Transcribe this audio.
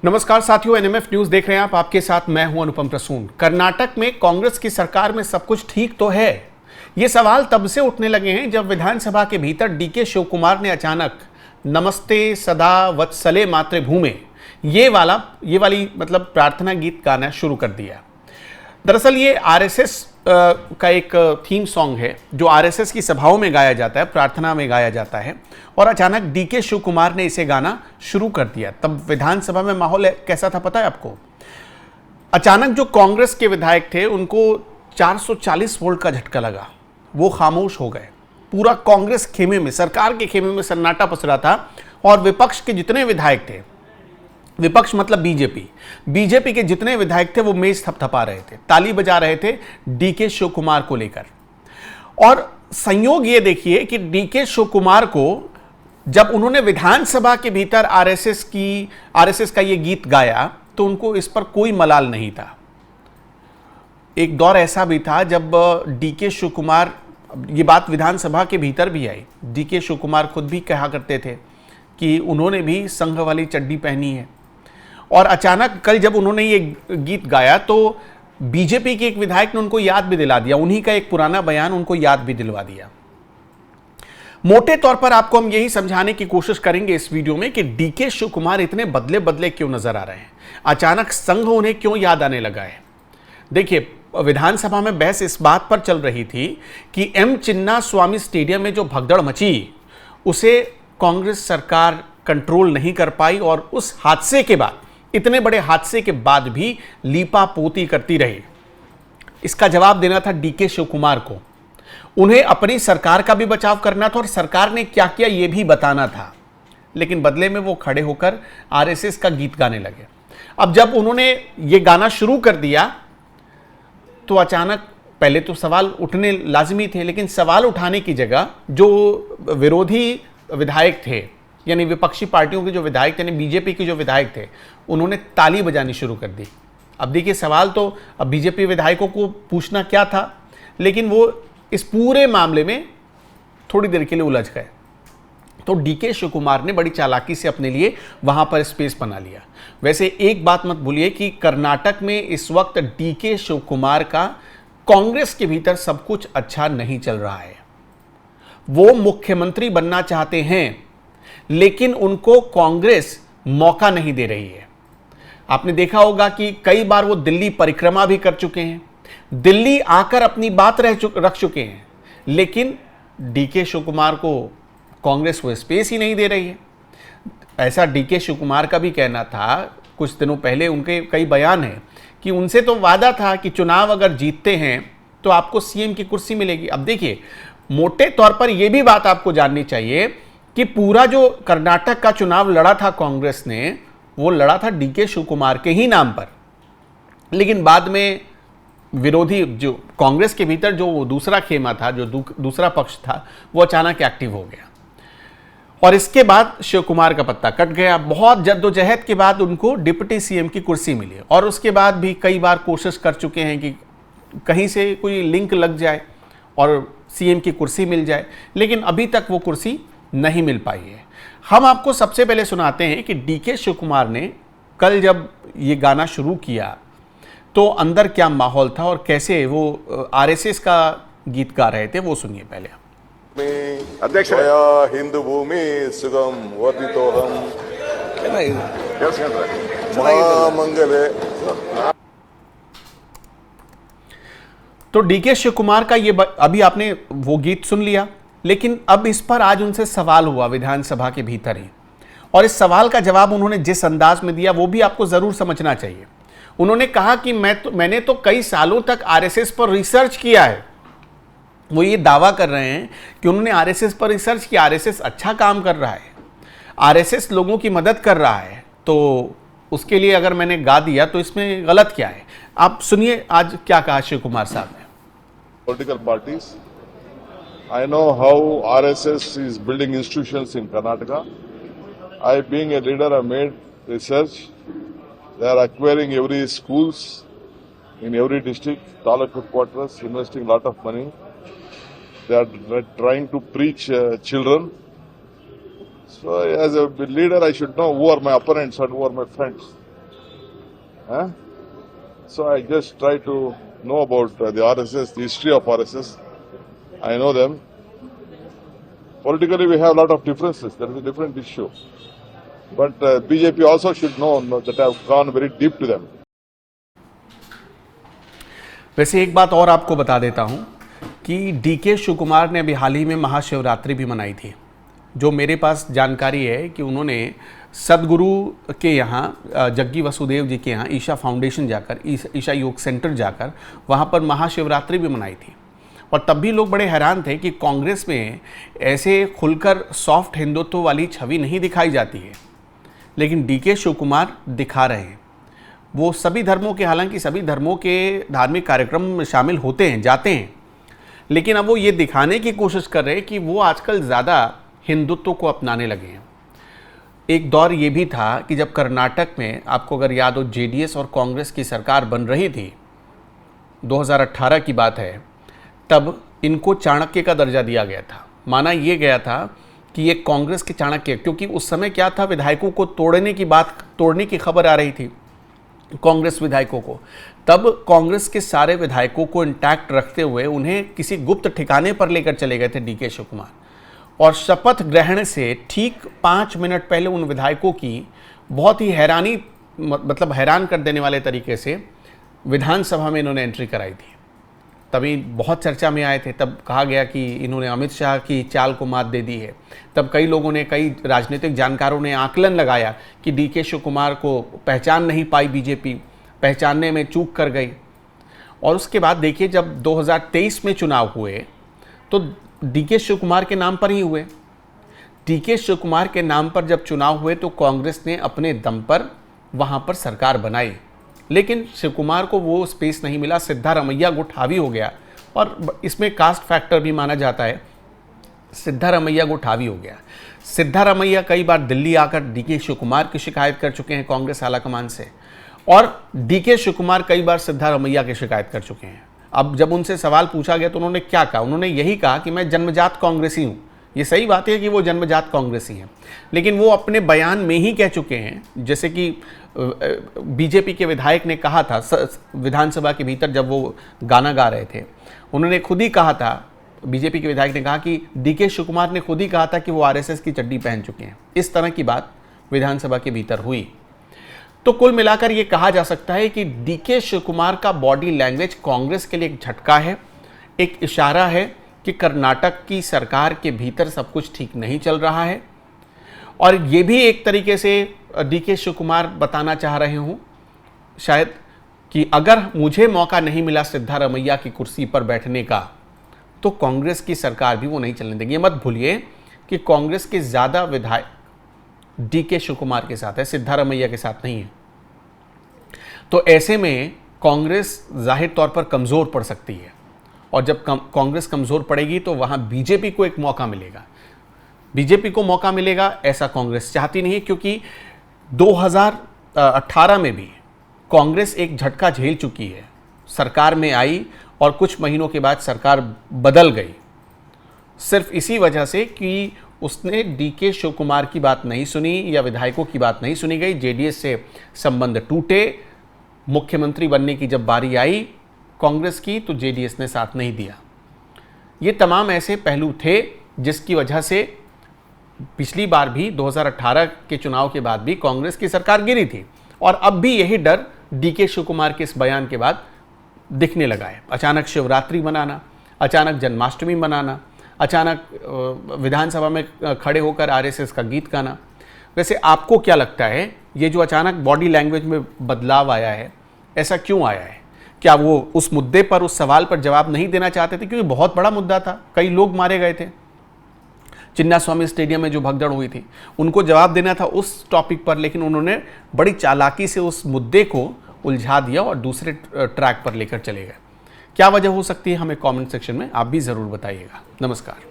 नमस्कार साथियों, NMF news देख रहे हैं आप। आपके साथ मैं हूं अनुपम प्रसून। कर्नाटक में कांग्रेस की सरकार में सब कुछ ठीक तो है? ये सवाल तब से उठने लगे हैं जब विधानसभा के भीतर डीके शिवकुमार ने अचानक नमस्ते सदा वत्सले मातृभूमि ये वाली प्रार्थना गीत गाना शुरू कर दिया। दरअसल ये आरएसएस का एक थीम सॉन्ग है जो आरएसएस की सभाओं में गाया जाता है, प्रार्थना में गाया जाता है, और अचानक डीके शिवकुमार ने इसे गाना शुरू कर दिया। तब विधानसभा में माहौल कैसा था पता है आपको? अचानक जो कांग्रेस के विधायक थे उनको 440 वोल्ट का झटका लगा, वो खामोश हो गए। पूरा कांग्रेस खेमे में, सरकार के खेमे में सन्नाटा पसरा था और विपक्ष के जितने विधायक थे, विपक्ष मतलब बीजेपी के जितने विधायक थे वो मेज थपथपा रहे थे, ताली बजा रहे थे डीके शिवकुमार को लेकर। और संयोग ये देखिए कि डीके शिवकुमार को जब उन्होंने विधानसभा के भीतर आरएसएस का ये गीत गाया तो उनको इस पर कोई मलाल नहीं था। एक दौर ऐसा भी था जब डीके शिवकुमार, ये बात विधानसभा के भीतर भी आई, डीके शिवकुमार खुद भी कहा करते थे कि उन्होंने भी संघ वाली चड्डी पहनी है। और अचानक कल जब उन्होंने ये गीत गाया तो बीजेपी के एक विधायक ने उनको याद भी दिला दिया, उन्हीं का एक पुराना बयान उनको याद भी दिलवा दिया। मोटे तौर पर आपको हम यही समझाने की कोशिश करेंगे इस वीडियो में कि डीके शिवकुमार इतने बदले बदले क्यों नजर आ रहे हैं, अचानक संघ उन्हें क्यों याद आने लगा है। देखिए, विधानसभा में बहस इस बात पर चल रही थी कि एम चिन्ना स्वामी स्टेडियम में जो भगदड़ मची उसे कांग्रेस सरकार कंट्रोल नहीं कर पाई और उस हादसे के बाद, इतने बड़े हादसे के बाद भी लीपा पोती करती रही। इसका जवाब देना था डीके शिवकुमार को, उन्हें अपनी सरकार का भी बचाव करना था और सरकार ने क्या किया ये भी बताना था। लेकिन बदले में वो खड़े होकर आरएसएस का गीत गाने लगे। अब जब उन्होंने ये गाना शुरू कर दिया तो अचानक पहले तो सवाल उठने लाजमी थे, लेकिन सवाल उठाने की जगह जो विरोधी विधायक थे, यानी विपक्षी पार्टियों के जो विधायक थे, यानी बीजेपी के जो विधायक थे, उन्होंने ताली बजानी शुरू कर दी। अब देखिए, सवाल तो अब बीजेपी विधायकों को पूछना क्या था, लेकिन वो इस पूरे मामले में थोड़ी देर के लिए उलझ गए। तो डीके शिवकुमार ने बड़ी चालाकी से अपने लिए वहां पर स्पेस बना लिया। वैसे एक बात मत भूलिए कि कर्नाटक में इस वक्त डीके शिवकुमार का कांग्रेस के भीतर सब कुछ अच्छा नहीं चल रहा है। वो मुख्यमंत्री बनना चाहते हैं, लेकिन उनको कांग्रेस मौका नहीं दे रही है। आपने देखा होगा कि कई बार वो दिल्ली परिक्रमा भी कर चुके हैं, दिल्ली आकर अपनी बात रख चुके हैं, लेकिन डीके शिवकुमार को कांग्रेस वो स्पेस ही नहीं दे रही है। ऐसा डीके शिवकुमार का भी कहना था, कुछ दिनों पहले उनके कई बयान हैं कि उनसे तो वादा था कि चुनाव अगर जीतते हैं तो आपको सीएम की कुर्सी मिलेगी। अब देखिए, मोटे तौर पर यह भी बात आपको जाननी चाहिए कि पूरा जो कर्नाटक का चुनाव लड़ा था कांग्रेस ने, वो लड़ा था डीके शिवकुमार के ही नाम पर। लेकिन बाद में विरोधी, जो कांग्रेस के भीतर जो दूसरा खेमा था, जो दूसरा पक्ष था, वो अचानक एक्टिव हो गया और इसके बाद शिवकुमार का पत्ता कट गया। बहुत जद्दोजहद के बाद उनको डिप्टी सीएम की कुर्सी मिली और उसके बाद भी कई बार कोशिश कर चुके हैं कि कहीं से कोई लिंक लग जाए और सीएम की कुर्सी मिल जाए, लेकिन अभी तक वो कुर्सी नहीं मिल पाई है। हम आपको सबसे पहले सुनाते हैं कि डीके शिवकुमार ने कल जब ये गाना शुरू किया तो अंदर क्या माहौल था और कैसे वो आरएसएस का गीत गा रहे थे, वो सुनिए पहले। अध्यक्ष, हिंदू भूमि सुगम वर्धितोहम महामंगले। तो डीके शिवकुमार का ये अभी आपने वो गीत सुन लिया, लेकिन अब इस पर आज उनसे सवाल हुआ विधानसभा के भीतर ही, और इस सवाल का जवाब उन्होंने जिस अंदाज में दिया वो भी आपको जरूर समझना चाहिए। उन्होंने कहा कि मैंने तो कई सालों तक आरएसएस पर रिसर्च किया है। वो ये दावा कर रहे हैं कि उन्होंने आरएसएस पर रिसर्च किया, आरएसएस अच्छा काम कर रहा है, आरएसएस लोगों की मदद कर रहा है, तो उसके लिए अगर मैंने गा दिया तो इसमें गलत क्या है। आप सुनिए आज क्या कहा शिवकुमार साहब ने। Political parties, I know how RSS is building institutions in Karnataka. I, being a leader, have made research. They are acquiring every schools in every district, taluk headquarters, investing a lot of money. They are trying to preach children. So as a leader, I should know who are my opponents and who are my friends. Huh? So I just try to know about the RSS, the history of RSS. I know them. Politically, we have a lot of differences. That is a different issue. But BJP also should know that I have gone very deep to them. वैसे एक बात और आपको बता देता हूं कि DK Shiv Kumar ने अभी हाल ही में महाशिवरात्रि भी मनाई थी। जो मेरे पास जानकारी है कि उन्होंने सदगुरु के यहाँ, जग्गी वसुदेव जी के यहाँ ईशा फाउंडेशन जाकर, ईशा योग सेंटर जाकर वहाँ पर महाशिवरात्रि भी मनाई थी। और तब भी लोग बड़े हैरान थे कि कांग्रेस में ऐसे खुलकर सॉफ्ट हिंदुत्व वाली छवि नहीं दिखाई जाती है, लेकिन डीके शिव कुमार दिखा रहे हैं। वो सभी धर्मों के, हालांकि सभी धर्मों के धार्मिक कार्यक्रम में शामिल होते हैं, जाते हैं, लेकिन अब वो ये दिखाने की कोशिश कर रहे हैं कि वो आजकल ज़्यादा हिंदुत्व को अपनाने लगे हैं। एक दौर ये भी था कि जब कर्नाटक में, आपको अगर याद हो, जेडीएस और कांग्रेस की सरकार बन रही थी, 2018 की बात है, तब इनको चाणक्य का दर्जा दिया गया था। माना ये गया था कि ये कांग्रेस के चाणक्य, क्योंकि उस समय क्या था, विधायकों को तोड़ने की खबर आ रही थी कांग्रेस विधायकों को। तब कांग्रेस के सारे विधायकों को इंटैक्ट रखते हुए उन्हें किसी गुप्त ठिकाने पर लेकर चले गए थे डीके शिव कुमार, और शपथ ग्रहण से ठीक 5 मिनट पहले उन विधायकों की बहुत ही हैरान कर देने वाले तरीके से विधानसभा में इन्होंने एंट्री कराई थी। तभी बहुत चर्चा में आए थे। तब कहा गया कि इन्होंने अमित शाह की चाल को मात दे दी है। तब कई लोगों ने, कई राजनीतिक जानकारों ने आकलन लगाया कि डीके शिव कुमार को पहचान नहीं पाई बीजेपी, पहचानने में चूक कर गई। और उसके बाद देखिए, जब 2023 में चुनाव हुए तो डीके शिव कुमार के नाम पर ही हुए। डीके शिव कुमार के नाम पर जब चुनाव हुए तो कांग्रेस ने अपने दम पर वहाँ पर सरकार बनाई, लेकिन शिव कुमार को वो स्पेस नहीं मिला। सिद्धारमैया गुट हावी हो गया, और इसमें कास्ट फैक्टर भी माना जाता है। सिद्धारमैया गुट हावी हो गया। सिद्धारमैया कई बार दिल्ली आकर डीके शिव कुमार की शिकायत कर चुके हैं कांग्रेस आलाकमान से, और डीके शिव कुमार कई बार सिद्धारमैया की शिकायत कर चुके हैं। अब जब उनसे सवाल पूछा गया तो उन्होंने क्या कहा? उन्होंने यही कहा कि मैं जन्मजात कांग्रेसी हूँ। ये सही बात है कि वो जन्मजात कांग्रेसी हैं, लेकिन वो अपने बयान में ही कह चुके हैं, जैसे कि बीजेपी के विधायक ने कहा था विधानसभा के भीतर जब वो गाना गा रहे थे, उन्होंने खुद ही कहा था, बीजेपी के विधायक ने कहा कि डीके शिव कुमार ने खुद ही कहा था कि वो आरएसएस की चड्डी पहन चुके हैं। इस तरह की बात विधानसभा के भीतर हुई। तो कुल मिलाकर ये कहा जा सकता है कि डीके शिव कुमार का बॉडी लैंग्वेज कांग्रेस के लिए एक झटका है, एक इशारा है कि कर्नाटक की सरकार के भीतर सब कुछ ठीक नहीं चल रहा है। और ये भी एक तरीके से डीके शिव कुमार बताना चाह रहे हूँ शायद कि अगर मुझे मौका नहीं मिला सिद्धारमैया की कुर्सी पर बैठने का, तो कांग्रेस की सरकार भी वो नहीं चलने देगी। मत भूलिए कि कांग्रेस के ज़्यादा विधायक डीके शिव कुमार के साथ है, सिद्धारमैया के साथ नहीं है। तो ऐसे में कांग्रेस जाहिर तौर पर कमज़ोर पड़ सकती है, और जब कांग्रेस कमज़ोर पड़ेगी तो वहाँ बीजेपी को एक मौका मिलेगा। बीजेपी को मौका मिलेगा ऐसा कांग्रेस चाहती नहीं है, क्योंकि 2018 में भी कांग्रेस एक झटका झेल चुकी है। सरकार में आई और कुछ महीनों के बाद सरकार बदल गई, सिर्फ इसी वजह से कि उसने डीके शिव कुमार की बात नहीं सुनी या विधायकों की बात नहीं सुनी गई। जेडीएस से संबंध टूटे। मुख्यमंत्री बनने की जब बारी आई कांग्रेस की, तो जेडीएस ने साथ नहीं दिया। ये तमाम ऐसे पहलू थे जिसकी वजह से पिछली बार भी 2018 के चुनाव के बाद भी कांग्रेस की सरकार गिरी थी, और अब भी यही डर डीके शिव कुमार के इस बयान के बाद दिखने लगा है। अचानक शिवरात्रि मनाना, अचानक जन्माष्टमी मनाना, अचानक विधानसभा में खड़े होकर आरएसएस का गीत गाना। वैसे आपको क्या लगता है, ये जो अचानक बॉडी लैंग्वेज में बदलाव आया है, ऐसा क्यों आया है? क्या वो उस मुद्दे पर, उस सवाल पर जवाब नहीं देना चाहते थे? क्योंकि बहुत बड़ा मुद्दा था, कई लोग मारे गए थे। चिन्नास्वामी स्टेडियम में जो भगदड़ हुई थी, उनको जवाब देना था उस टॉपिक पर, लेकिन उन्होंने बड़ी चालाकी से उस मुद्दे को उलझा दिया और दूसरे ट्रैक पर लेकर चले गए। क्या वजह हो सकती है, हमें कमेंट सेक्शन में आप भी ज़रूर बताइएगा। नमस्कार।